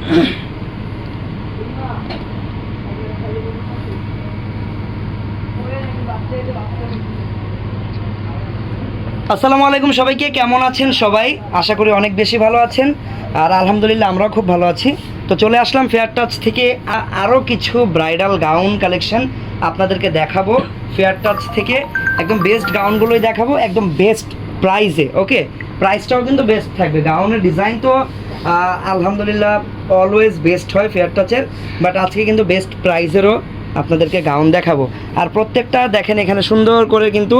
আসসালামু আলাইকুম সবাইকে, কেমন আছেন সবাই? আশা করি অনেক বেশি ভালো আছেন। আর আলহামদুলিল্লাহ আমরাও খুব ভালো আছি। তো চলে আসলাম ফেয়ার টাচ থেকে আরও কিছু ব্রাইডাল গাউন কালেকশন আপনাদেরকে দেখাবো। ফেয়ার টাচ থেকে একদম বেস্ট গাউনগুলোই দেখাবো, একদম বেস্ট প্রাইসে। ওকে, প্রাইসটাও কিন্তু বেস্ট থাকবে। গাউনের ডিজাইন তো আলহামদুলিল্লাহ অলওয়েজ বেস্ট হয় ফেয়ার টাচের, বাট আজকে কিন্তু বেস্ট প্রাইসেরও আপনাদেরকে গাউন দেখাবো। আর প্রত্যেকটা দেখেন এখানে সুন্দর করে কিন্তু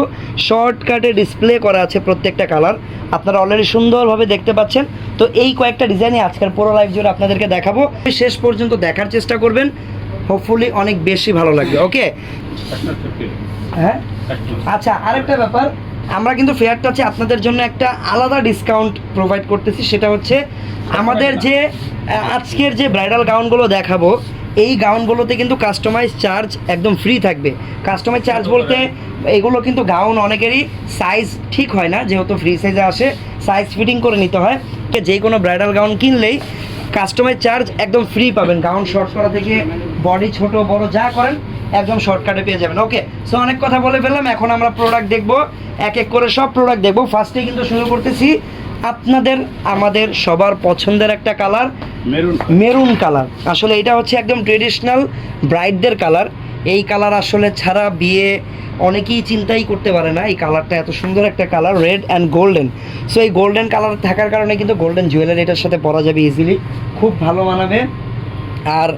শর্টকাটে ডিসপ্লে করা আছে প্রত্যেকটা কালার, আপনারা অলরেডি সুন্দরভাবে দেখতে পাচ্ছেন। তো এই কয়েকটা ডিজাইনই আজকের পুরো লাইভ জুড়ে আপনাদেরকে দেখাবো, শেষ পর্যন্ত দেখার চেষ্টা করবেন, হোপফুলি অনেক বেশি ভালো লাগবে। ওকে, হ্যাঁ আচ্ছা, আরেকটা ব্যাপার, আমরা কিন্তু ফেয়ার টাচে আপনাদের জন্য একটা আলাদা ডিসকাউন্ট প্রোভাইড করতেছি। সেটা হচ্ছে আমাদের যে আজকের যে ব্রাইডাল গাউনগুলো দেখাবো, এই গাউনগুলোতে কিন্তু কাস্টমাইজ চার্জ একদম ফ্রি থাকবে। কাস্টমাইজ চার্জ বলতে এগুলো কিন্তু গাউন অনেকেরই সাইজ ঠিক হয় না, যেহেতু ফ্রি সাইজে আসে সাইজ ফিটিং করে নিতে হয়। যে কোনো ব্রাইডাল গাউন কিনলেই কাস্টমাইজ চার্জ একদম ফ্রি পাবেন। গাউন শর্ট করা থেকে বডি ছোট বড় যা করেন একদম শর্টকাটে পেয়ে যাবেন। ওকে, সো অনেক কথা বলে ফেললাম, এখন আমরা প্রোডাক্ট দেখবো, এক এক করে সব প্রোডাক্ট দেখবো। ফার্স্টে কিন্তু শুরু করতেছি আমাদের সবার পছন্দের একটা কালার, মেরুন কালার। আসলে এটা হচ্ছে একদম ট্রেডিশনাল ব্রাইডদের কালার। এই কালার আসলে ছাড়া বিয়ে অনেকেই চিন্তাই করতে পারে না। এই কালারটা এত সুন্দর একটা colour, red and golden. So এই গোল্ডেন কালার থাকার কারণে কিন্তু গোল্ডেন জুয়েলারি এটার সাথে পরা যাবে ইজিলি, খুব ভালো মানাবে। আর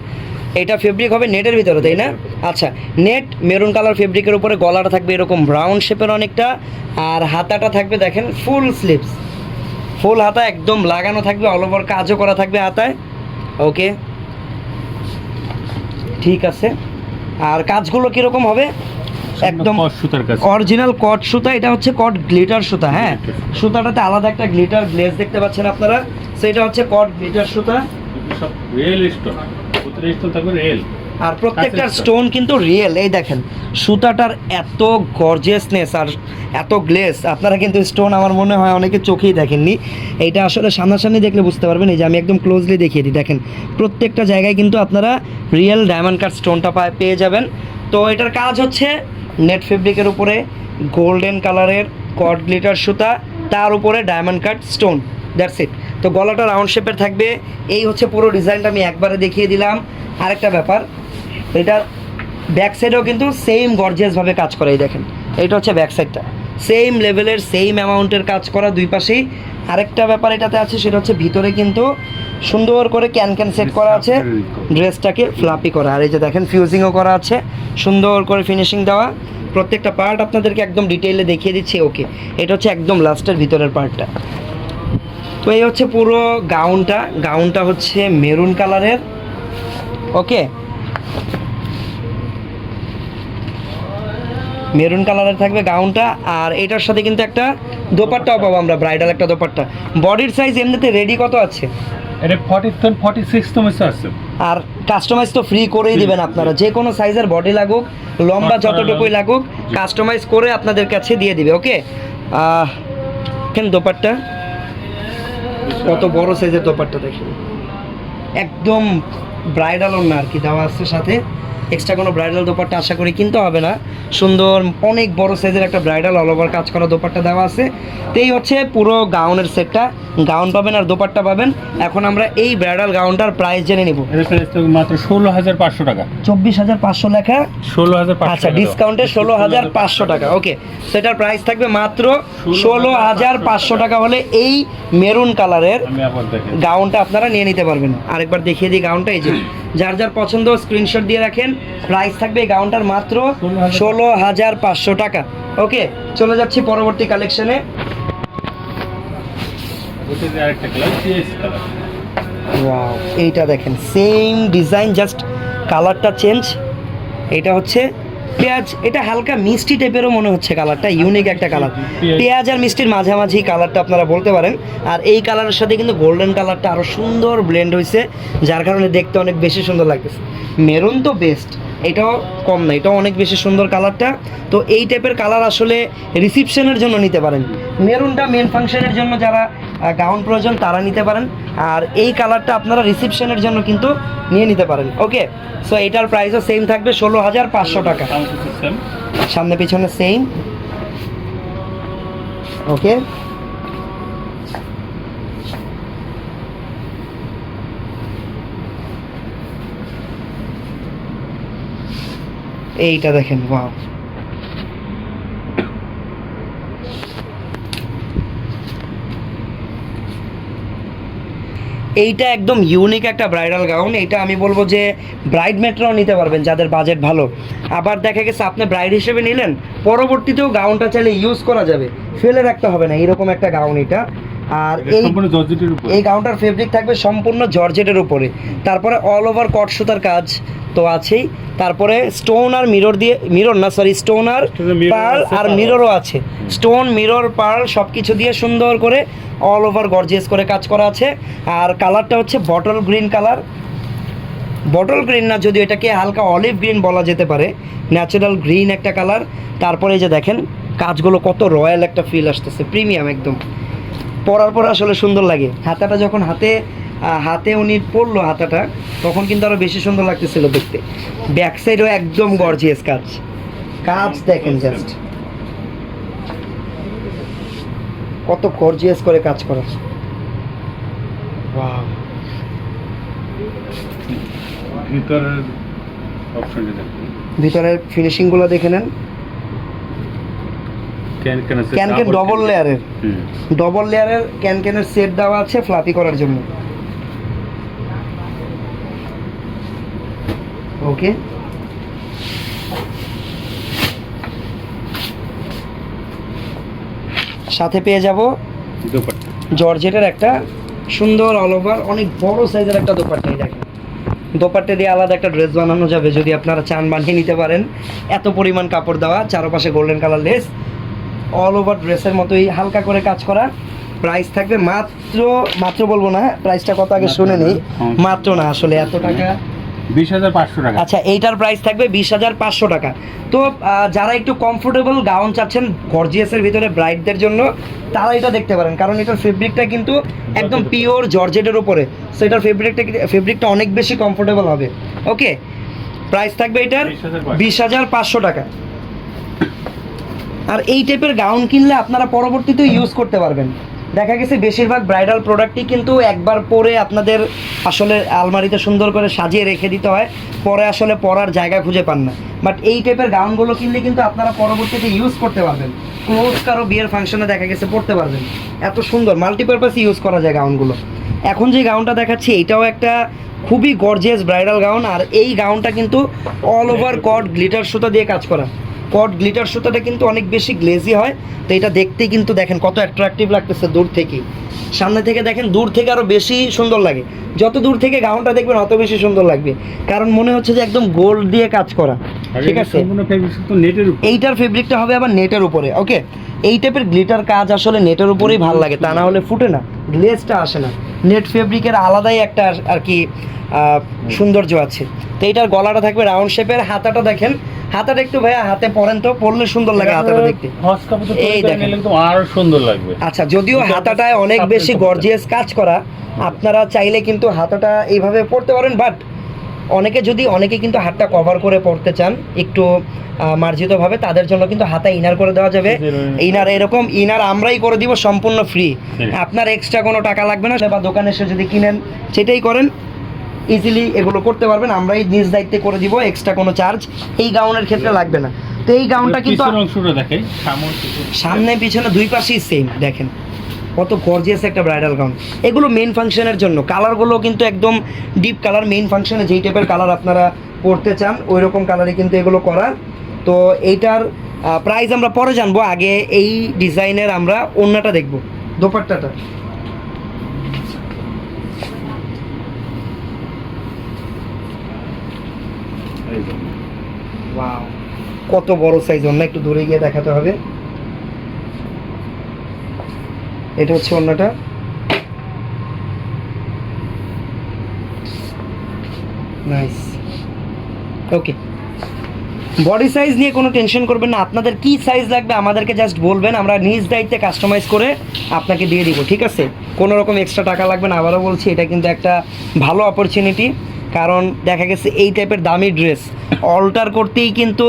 এটা ফেব্রিক হবে নেটের ভিতরে, তাই না? আচ্ছা, নেট মেরুন কালার ফেব্রিকের উপরে গলাটা থাকবে এরকম ব্রাউন শেপের অনেকটা, আর হাতাটা থাকবে দেখেন ফুল স্লিভস, ফুল হাতা একদম লাগানো থাকবে, অল ওভার কাজও করা থাকবে হাতায়। ওকে, ঠিক আছে। আর কাজগুলো কীরকম হবে? একদম অরিজিনাল কট সুতা। এটা হচ্ছে কট গ্লিটার সুতা। হ্যাঁ, সুতাটাতে আলাদা একটা গ্লিটার গ্লেজ দেখতে পাচ্ছেন আপনারা। সেটা হচ্ছে কট গ্লিটার সুতা, আর প্রত্যেকটার স্টোন কিন্তু রিয়েল। এই দেখেন সুতাটার এত গর্জিয়াসনেস আর এত গ্লেজ, আপনারা কিন্তু স্টোন আমার মনে হয় অনেকে চোখেই দেখেননি। এইটা আসলে সামনাসামনি দেখলে বুঝতে পারবেন। এই যে আমি একদম ক্লোজলি দেখিয়ে দিই, দেখেন প্রত্যেকটা জায়গায় কিন্তু আপনারা রিয়েল ডায়মন্ড কাট স্টোনটা পেয়ে যাবেন। তো এটার কাজ হচ্ছে নেট ফেব্রিকের উপরে গোল্ডেন কালারের কট গ্লিটার সুতা, তার উপরে diamond cut stone, that's it. তো গলাটা রাউন্ড শেপের থাকবে। এই হচ্ছে পুরো ডিজাইনটা আমি একবারে দেখিয়ে দিলাম। আরেকটা ব্যাপার, এটা ব্যাক সাইডেও কিন্তু সেম গর্জিয়াসভাবে কাজ করে। এই দেখেন এইটা হচ্ছে ব্যাক সাইডটা, সেম লেভেলের সেম অ্যামাউন্টের কাজ করা দুই পাশেই। আরেকটা ব্যাপার এটাতে আছে, সেটা হচ্ছে ভিতরে কিন্তু সুন্দর করে ক্যান সেট করা আছে, ড্রেসটাকে ফ্লাপি করা। আর এই যে দেখেন ফিউজিংও করা আছে, সুন্দর করে ফিনিশিং দেওয়া। প্রত্যেকটা পার্ট আপনাদেরকে একদম ডিটেইলে দেখিয়ে দিচ্ছি। ওকে, এটা হচ্ছে একদম লাস্টের ভিতরের পার্টটা। তো এই হচ্ছে পুরো গাউনটা হচ্ছে মেরুন কালারের। ওকে, মেরুন কালারের থাকবে গাউনটা। আর এটার সাথে কিন্তু একটা দোপাট্টাও পাবো আমরা, ব্রাইডাল একটা দোপাট্টা। বডির সাইজ এমনিতে রেডি কত আছে? এটা 46 তো আছে। আর কাস্টমাইজ তো ফ্রি করেই দিবেন আপনারা, যে কোনো সাইজের বডি লাগুক, লম্বা যতটুকুই লাগুক, কাস্টমাইজ করে আপনাদের কাছে দিয়ে দিবে। ওকে, কেন দোপাট্টা কত বড় সাইজের দোপাট্টা দেখেন, একদম ব্রাইডাল না আর কি দেওয়া আছে সাথে। এক্সট্রা কোনো ব্রাইডাল দোপাট্টা আশা করি কিনতে হবে না। সুন্দর অনেক বড় সাইজের একটা ব্রাইডাল অল ওভার কাজ করা দোপাট্টা দেওয়া আছে। তো এই হচ্ছে পুরো গাউনের সেটটা, গাউন পাবেন আর দোপাট্টা পাবেন। এখন আমরা এই ব্রাইডাল গাউনটার প্রাইস জেনে নিব। এর প্রাইস তো মাত্র 16500 টাকা। 24500 লেখা, 16500। আচ্ছা, ডিসকাউন্টে 16500 টাকা। ওকে, সেটার প্রাইস থাকবে মাত্র 16500 টাকা হলে এই মেরুন কালারের গাউনটা আপনারা নিয়ে নিতে পারবেন। আরেকবার দেখিয়ে দিই গাউনটা। এই যে যার যার পছন্দ স্ক্রিনশট দিয়ে রাখেন। প্রাইস থাকবে এই গাউনটার মাত্র 16500 টাকা। ওকে, চলে যাচ্ছি পরবর্তী কালেকশনে। ওয়াও, এইটা দেখেন সেম ডিজাইন, জাস্ট কালারটা চেঞ্জ। এটা হচ্ছে পেঁয়াজ, এটা হালকা মিষ্টি টাইপেরও মনে হচ্ছে কালারটা, ইউনিক একটা কালার। পেঁয়াজ আর মিষ্টির মাঝামাঝি কালারটা আপনারা বলতে পারেন। আর এই কালারের সাথে কিন্তু গোল্ডেন কালারটা আরও সুন্দর ব্লেন্ড হয়েছে, যার কারণে দেখতে অনেক বেশি সুন্দর লাগতেছে। মেরুন তো বেস্ট, এটাও কম না, এটাও অনেক বেশি সুন্দর কালারটা। তো এই টাইপের কালার আসলে রিসিপশনের জন্য নিতে পারেন। মেরুনটা মেন ফাংশনের জন্য যারা গাউন প্রয়োজন তারা নিতে পারেন। আর এই কালারটা আপনারা রিসেপশনের জন্য কিন্তু নিয়ে নিতে পারেন। ওকে, সো এটার প্রাইসও সেম থাকবে 16,500 টাকা। সিস্টেম সামনে পিছনে সেম। ওকে, এইটা দেখেন, ওয়াও, এইটা একদম ইউনিক একটা ব্রাইডাল গাউন। এটা আমি বলবো যে ব্রাইড মেটরাও নিতে পারবেন যাদের বাজেট ভালো। আবার দেখা গেছে আপনি ব্রাইড হিসেবে নিলেন, পরবর্তীতেও গাউনটা চাইলে ইউজ করা যাবে, ফেলে রাখতে হবে না, এরকম একটা গাউন এটা। আর এই সম্পূর্ণ জর্জেটের উপর। এই গাউনটার ফেব্রিক থাকবে সম্পূর্ণ জর্জেটের উপরে, তারপরে অল ওভার কট সুতার কাজ তো আছেই, তারপরে স্টোন আর মিরর দিয়ে, মিরর না সরি, স্টোন আর পার্ল আর মিররও আছে, স্টোন মিরর পার্ল সব কিছু দিয়ে সুন্দর করে অল ওভার গর্জিয়াস করে কাজ করা আছে। আর কালারটা হচ্ছে bottle green colour, bottle green না, যদিও এটাকে হালকা অলিভ গ্রিন বলা যেতে পারে, ন্যাচারাল গ্রিন একটা কালার। তারপরে এই যে দেখেন কাজগুলো কত রয়্যাল একটা ফিল আসতেছে, প্রিমিয়াম একদম। পরার পর আসলে সুন্দর লাগে। হাতাটা যখন হাতে উনি পরলো হাতাটা, তখন কিন্তু আরো বেশি সুন্দর লাগতেছিল দেখতে। ব্যাক সাইডও একদম গর্জিয়াস কাজ, কাজ দেখেন জাস্ট কত গর্জিয়াস করে কাজ করা। ওয়াও, ভিতরের অপশনটা দেখুন, ভিতরের ফিনিশিং গুলো দেখে নেন। ক্যান ডবল লেয়ারের, ডবল লেয়ারের ক্যানের সেট দেওয়া আছে ফ্লাপি করার জন্য। ওকে, সাথে পেয়ে যাব দোপাট্টা। জর্জেটের একটা সুন্দর অল ওভার অনেক বড় সাইজের একটা দোপাট্টা। এই দেখেন, দোপাট্টা দিয়ে আলাদা একটা ড্রেস বানানো যাবে যদি আপনারা চান, বানিয়ে নিতে পারেন। এত পরিমাণ কাপড় দেওয়া, চারপাশে golden colour less, all over ড্রেসের মতোই হালকা করে কাজ করা। প্রাইস থাকবে মাত্র বলবো না, প্রাইসটা কত আগে শুনে নেই। মাত্র না, আসলে এত টাকা, 20,500 টাকা। আচ্ছা, এইটার প্রাইস থাকবে 20,500 টাকা। তো যারা একটু কমফোর্টেবল গাউন চাচ্ছেন গর্জিয়াসের ভিতরে ব্রাইডদের জন্য, তারা এটা দেখতে পারেন, কারণ এটার ফেব্রিকটা কিন্তু একদম পিওর জর্জেটের উপরে, সো এটার ফেব্রিকটা অনেক বেশি কমফোর্টেবল হবে। ওকে, প্রাইস থাকবে এটার 20,500 টাকা। আর এই টাইপের গাউন কিনলে আপনারা পরবর্তীতে ইউজ করতে পারবেন। দেখা গেছে বেশিরভাগ ব্রাইডাল প্রোডাক্টই কিন্তু একবার পরে আপনাদের আসলে আলমারিতে সুন্দর করে সাজিয়ে রেখে দিতে হয়, পরে আসলে পরার জায়গা খুঁজে পান না। বাট এই টাইপের গাউনগুলো কিনলে কিন্তু আপনারা পরবর্তীতে ইউজ করতে পারবেন, ক্লোজ কারো বিয়ের ফাংশনে দেখা গেছে পরতে পারবেন। এত সুন্দর মাল্টিপারপাস ইউজ করা যায় গাউনগুলো। এখন যে গাউনটা দেখাচ্ছি এটাও একটা খুবই গর্জিয়াস ব্রাইডাল গাউন। আর এই গাউনটা কিন্তু অল ওভার কট গ্লিটার সুতা দিয়ে কাজ করা। কট গ্লিটার সুতাটা কিন্তু অনেক বেশি গ্লেজি হয়, তো এটা দেখতেই কিন্তু দেখেন কত অ্যাট্রাকটিভ লাগতেছে দূর থেকেই। সামনে থেকে দেখেন, দূর থেকে আরও বেশি সুন্দর লাগে। যত দূর থেকে গাউনটা দেখবেন অত বেশি সুন্দর লাগবে, কারণ মনে হচ্ছে যে একদম গোল্ড দিয়ে কাজ করা। ঠিক আছে, এইটার ফেব্রিকটা হবে আবার নেটের উপরে। ওকে, এই টাইপের গ্লিটার কাজ আসলে নেটের উপরেই ভালো লাগে, তা না হলে ফুটে না, গ্লেজটা আসে না। নেট ফেব্রিকের আলাদাই একটা আর কি সৌন্দর্য আছে। তো এইটার গলাটা থাকবে রাউন্ড শেপের। হাতাটা দেখেন, হাতাটা একটু ভাইয়া হাতে পরেন তো, পরলে সুন্দর লাগে হাতাটা দেখতে। এই দেখেন, আরো সুন্দর লাগবে। আচ্ছা, যদিও হাতাটায় অনেক বেশি গর্জিয়াস কাজ করা, আপনারা চাইলে কিন্তু হাতাটা এইভাবে পরতে পারেন। বাট অনেকে কিন্তু হাতটা কভার করে পরতে চান একটু মার্জিতভাবে, তাদের জন্য কিন্তু হাতা ইনার করে দেওয়া যাবে। ইনার এরকম ইনার আমরাই করে দিব সম্পূর্ণ ফ্রি, আপনার এক্সট্রা কোনো টাকা লাগবে না। বা দোকানে এসে যদি কিনেন সেটাই করেন, ইজিলি এগুলো করতে পারবেন, আমরাই নিজ দায়িত্বে করে দিব, এক্সট্রা কোনো চার্জ এই গাউনের ক্ষেত্রে লাগবে না। তো এই গাউনটা কিন্তু সামনে পিছনে দুই পাশেই সেম, দেখেন কত গর্জিয়াস একটা ব্রাইডাল গাউন। এগুলো মেইন ফাংশনের জন্য, কালারগুলো কিন্তু একদম ডিপ কালার। মেইন ফাংশনে যেই টাইপের কালার আপনারা পরতে চান ওই রকম কালারই কিন্তু এগুলো করা। তো এইটার প্রাইস আমরা পরে জানবো, আগে এই ডিজাইনের আমরা ওড়নাটা দেখব, দোপাট্টাটা। ওয়াও, কত বড় সাইজ ওড়না, একটু দূরে গিয়ে দেখাতে হবে। এটা হচ্ছে ওড়নাটা, নাইস। ওকে, বডি সাইজ নিয়ে কোনো টেনশন করবেন না, আপনাদের কি সাইজ লাগবে আমাদেরকে জাস্ট বলবেন, আমরা নিজ দায়িত্বে কাস্টমাইজ করে আপনাকে দিয়ে দিব, ঠিক আছে? কোনো রকম এক্সট্রা টাকা লাগবে না। আবারও বলছি, এটা কিন্তু একটা ভালো অপরচুনিটি, কারণ দেখা গেছে এই টাইপের দামি ড্রেস অল্টার করতেই কিন্তু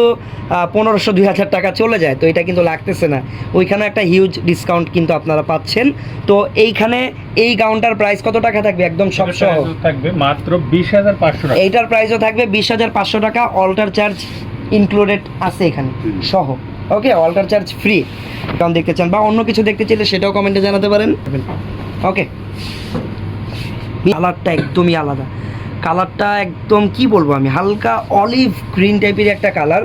1500-2000 টাকা চলে যায়, তো এটা কিন্তু লাগতেছে না। ওইখানে একটা হিউজ ডিসকাউন্ট কিন্তু আপনারা পাচ্ছেন। তো এইখানে এই গাউনটার প্রাইস কত টাকা থাকবে একদম সব সহ? থাকবে মাত্র 20,500 টাকা। এইটার প্রাইসও থাকবে 20,500 টাকা, অল্টার চার্জ ইনক্লুডেড আছে এখানে সহ। ওকে, অল্টার চার্জ ফ্রি। কারণ দেখতে চান বা অন্য কিছু দেখতে চাইলে সেটাও কমেন্টে জানাতে পারেন। ওকে, কালারটা একদমই আলাদা, কালারটা একদম কি বলবো আমি, হালকা অলিভ গ্রিন টাইপের একটা কালার,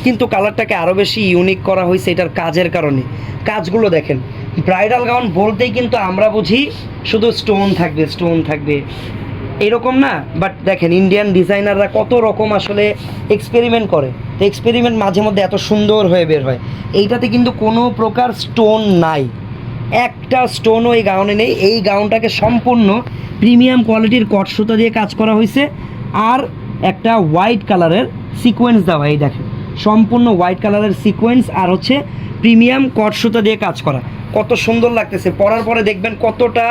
কিন্তু কালারটাকে আরও বেশি ইউনিক করা হয়েছে এটার কাজের কারণে। কাজগুলো দেখেন, ব্রাইডাল গাউন বলতেই কিন্তু আমরা বুঝি শুধু স্টোন থাকবে স্টোন থাকবে এরকম না, বাট দেখেন ইন্ডিয়ান ডিজাইনাররা কত রকম আসলে এক্সপেরিমেন্ট করে, তো এক্সপেরিমেন্ট মাঝে মধ্যে এত সুন্দর হয়ে বের হয়। এইটাতে কিন্তু কোনো প্রকার স্টোন নাই, একটা স্টোনও এই গাউনে নেই। এই গাউনটাকে সম্পূর্ণ প্রিমিয়াম কোয়ালিটির কট সুতা দিয়ে কাজ করা হয়েছে, আর একটা হোয়াইট কালারের সিকোয়েন্স দেওয়া। এই দেখেন সম্পূর্ণ হোয়াইট কালারের সিকোয়েন্স, আর হচ্ছে প্রিমিয়াম কট সুতা দিয়ে কাজ করা। কত সুন্দর লাগতেছে, পরার পরে দেখবেন কতটা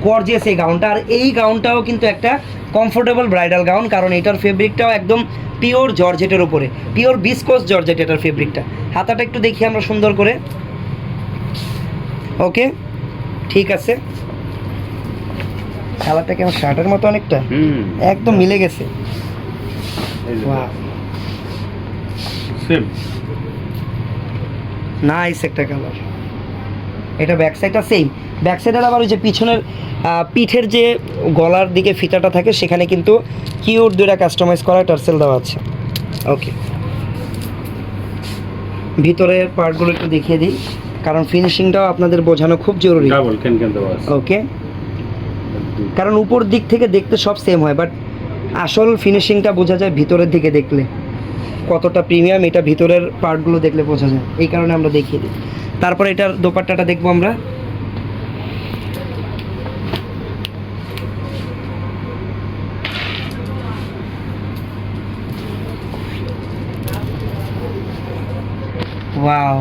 গর্জিয়াস এই গাউনটা। আর এই গাউনটাও কিন্তু একটা কমফোর্টেবল ব্রাইডাল গাউন, কারণ এটার ফেব্রিকটাও একদম পিওর জর্জেটের উপরে, পিওর বিসকোস জর্জেট এটার ফেব্রিকটা। হাতাটা একটু দেখি আমরা সুন্দর করে। ওকে, ঠিক আছে। কালারটা কেমন শার্টের মতো অনেকটা, একদম মিলে গেছে। সেম নাইস একটা কালার। এটা ব্যাক সাইডটা সেম, ব্যাক সাইডের আবার ওই যে পিছনের পিঠের যে গলার দিকে ফিতাটা থাকে সেখানে কিন্তু কিউট দুইটা কাস্টমাইজ করা টার্সেল দেওয়া আছে। ওকে, ভিতরের পার্টগুলো একটু দেখিয়ে দিই, কারণ ফিনিশিংটাও আপনাদের বোঝানো খুব জরুরি। ডাবল কেন দেওয়া আছে। ওকে, কারণ উপর দিক থেকে দেখতে সব সেম হয়, বাট আসল ফিনিশিংটা বোঝা যায় ভিতরের দিকে দেখলে কতটা প্রিমিয়াম, এটা ভিতরের পার্টগুলো দেখলে বোঝা যায়, এই কারণে আমরা দেখিয়ে দিই। তারপর এটার দোপাট্টাটা দেখবো আমরা। ওয়াও,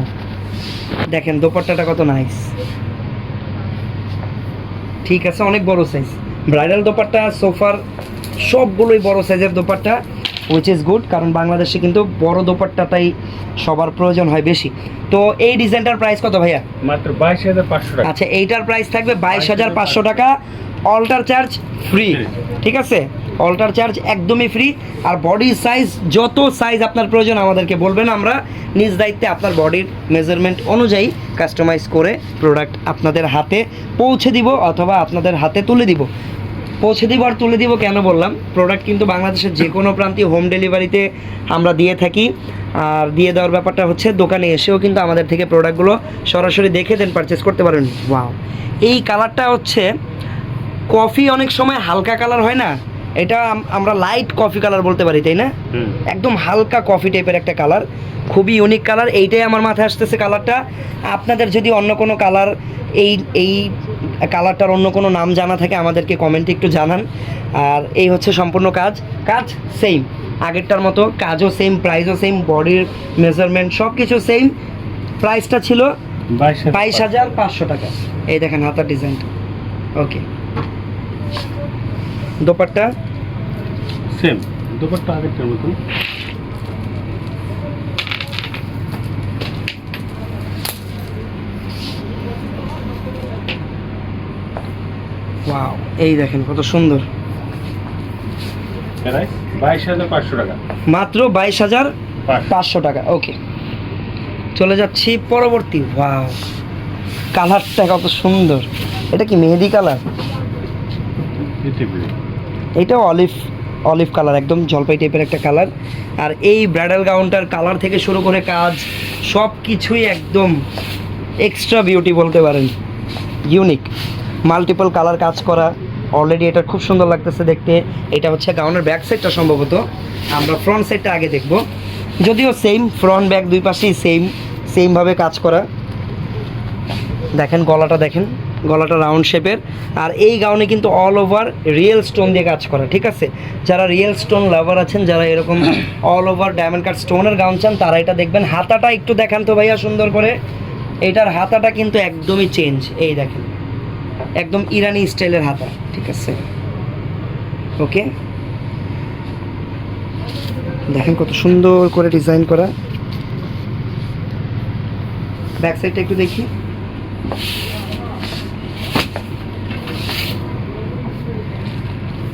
দেখেন দোপাট্টাটা কত নাইস। ঠিক আছে, অনেক বড় সাইজ ব্রাইডাল দোপাট্টা, সোফার সবগুলোই বড় সাইজের দোপাট্টা, উইচ ইজ গুড, কারণ বাংলাদেশে কিন্তু বড় দোপাট্টাটাই সবার প্রয়োজন হয় বেশি। তো এই ডিজাইনটার প্রাইস কত ভাইয়া? মাত্র 22,500 টাকা। আচ্ছা, এইটার প্রাইস থাকবে 22,500 টাকা, অল্টার চার্জ ফ্রি। ঠিক আছে, অল্টার চার্জ একদমই ফ্রি। আর বডি সাইজ, যত সাইজ আপনার প্রয়োজন আমাদেরকে বলবেন, আমরা নিজ দায়িত্বে আপনার বডির মেজারমেন্ট অনুযায়ী কাস্টমাইজ করে প্রোডাক্ট আপনাদের হাতে পৌঁছে দিব, অথবা আপনাদের হাতে তুলে দিব। পৌঁছে দিব আর তুলে দিব কেন বললাম, প্রোডাক্ট কিন্তু বাংলাদেশের যে কোনো প্রান্তে হোম ডেলিভারিতে আমরা দিয়ে থাকি। আর দিয়ে দেওয়ার ব্যাপারটা হচ্ছে দোকানে এসেও কিন্তু আমাদের থেকে প্রোডাক্টগুলো সরাসরি দেখে দেন পারচেস করতে পারেন। ওয়াও, এই কালারটা হচ্ছে কফি, অনেক সময় হালকা কালার হয় না, এটা আমরা লাইট কফি কালার বলতে পারি, তাই না? একদম হালকা কফি টাইপের একটা কালার, খুবই ইউনিক কালার। এইটাই আমার মাথায় আসতেছে কালারটা। আপনাদের যদি অন্য কোনো কালার, এই কালারটার অন্য কোনো নাম জানা থাকে আমাদেরকে কমেন্টে একটু জানান। আর এই হচ্ছে সম্পূর্ণ কাজ সেম আগেরটার মতো, কাজও সেম, প্রাইসও সেম, বডির মেজারমেন্ট সব কিছু সেম। প্রাইসটা ছিল 22,500 টাকা। এই দেখেন হাতার ডিজাইনটা। ওকে, দোপাট্টা সেম, দোপাট্টা আগেরটার মতন। ওয়াও, এই দেখেন কত সুন্দর। 22,500 টাকা, মাত্র 22,500 টাকা। ওকে, চলে যাচ্ছি পরবর্তী। ওয়াও, কালারটা কত সুন্দর। এটা কি মেহেদি কালার? এইটাও অলিভ কালার, একদম জলপাই টাইপের একটা কালার। আর এই ব্রাইডাল গাউনটার কালার থেকে শুরু করে কাজ সব কিছুই একদম এক্সট্রা বিউটি বলতে পারেন, ইউনিক, মাল্টিপল কালার কাজ করা। অলরেডি এটা খুব সুন্দর লাগতেছে দেখতে। এটা হচ্ছে গাউনের ব্যাক সাইডটা, সম্ভবত আমরা ফ্রন্ট সাইডটা আগে দেখব, যদিও সেম, ফ্রন্ট ব্যাক দুই পাশেই সেমভাবে কাজ করা। দেখেন গলাটা দেখেন, গলাটা রাউন্ড শেপের। আর এই গাউনে কিন্তু অল ওভার রিয়েল স্টোন দিয়ে কাজ করা, ঠিক আছে? যারা রিয়েল স্টোন লাভার আছেন, যারা এরকম অল ওভার ডায়মন্ড কাট স্টোনের গাউন চান, তারা এটা দেখবেন। হাতাটা একটু দেখান তো ভাইয়া সুন্দর করে। এইটার হাতাটা কিন্তু একদমই চেঞ্জ, এই দেখেন একদম ইরানি স্টাইলের হাতা, ঠিক আছে? ওকে, দেখেন কত সুন্দর করে ডিজাইন করা। ব্যাক সাইডটা একটু দেখি।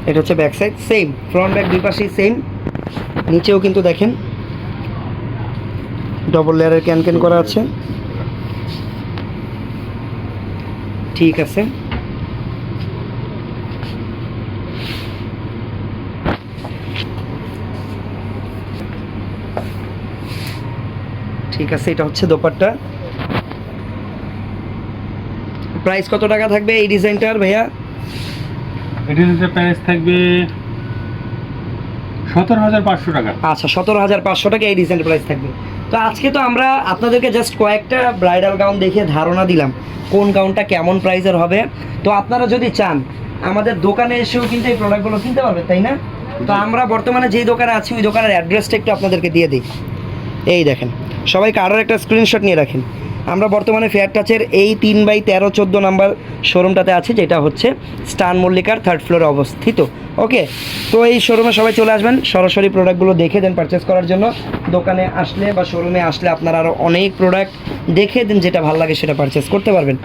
এটা হচ্ছে back side, same front back দুই পাশেই সেম। নিচেও কিন্তু দেখেন ডবল লেয়ারের ক্যান করা আছে, ঠিক আছে? ঠিক আছে, এটা হচ্ছে দোপাট্টা। প্রাইস কত টাকা থাকবে এই ডিজাইনটার ভাইয়া? এটির প্রাইস থাকবে 17,500 টাকা। আচ্ছা, 17,500 টাকা এই ডিজাইনের প্রাইস থাকবে। তো আজকে তো আমরা আপনাদেরকে জাস্ট কয়েকটা ব্রাইডাল গাউন দেখে ধারণা দিলাম কোন গাউনটা কেমন প্রাইসের হবে। তো আপনারা যদি চান আমাদের দোকানে এসেও কিন্তু এই প্রোডাক্টগুলো কিনতে পারবেন, তাই না? তো আমরা বর্তমানে যেই দোকানে আছি ওই দোকানের অ্যাড্রেসটা একটু আপনাদেরকে দিয়ে দিই। এই দেখেন, সবাই কার্ডের একটা স্ক্রিনশট নিয়ে রাখেন। আমরা বর্তমানে ফেয়ার টাচের এই 3/13-14 নাম্বার শোরুমটাতে আছি, যেটা হচ্ছে স্টান মল্লিকার 3rd ফ্লোরে অবস্থিত। ওকে, তো এই শোরুমে সবাই চলে আসবেন, সরাসরি প্রোডাক্টগুলো দেখে দেন পারচেস করার জন্য। দোকানে আসলে বা শোরুমে আসলে আপনারা আরও অনেক প্রোডাক্ট দেখে দেন, যেটা ভালো লাগে সেটা পারচেস করতে পারবেন।